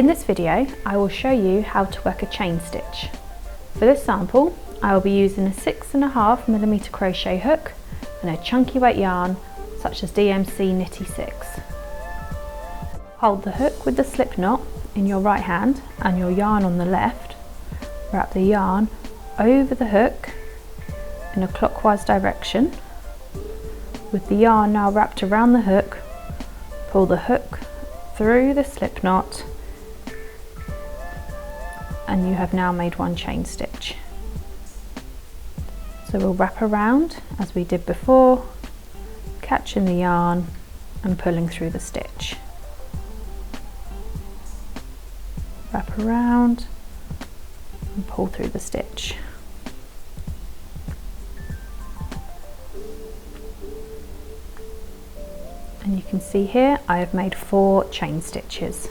In this video, I will show you how to work a chain stitch. For this sample, I will be using a 6.5mm crochet hook and a chunky weight yarn such as DMC Knitty 6. Hold the hook with the slip knot in your right hand and your yarn on the left. Wrap the yarn over the hook in a clockwise direction. With the yarn now wrapped around the hook, pull the hook through the slip knot and you have now made one chain stitch. So we'll wrap around as we did before, catching the yarn and pulling through the stitch. Wrap around and pull through the stitch. And you can see here I have made 4 chain stitches.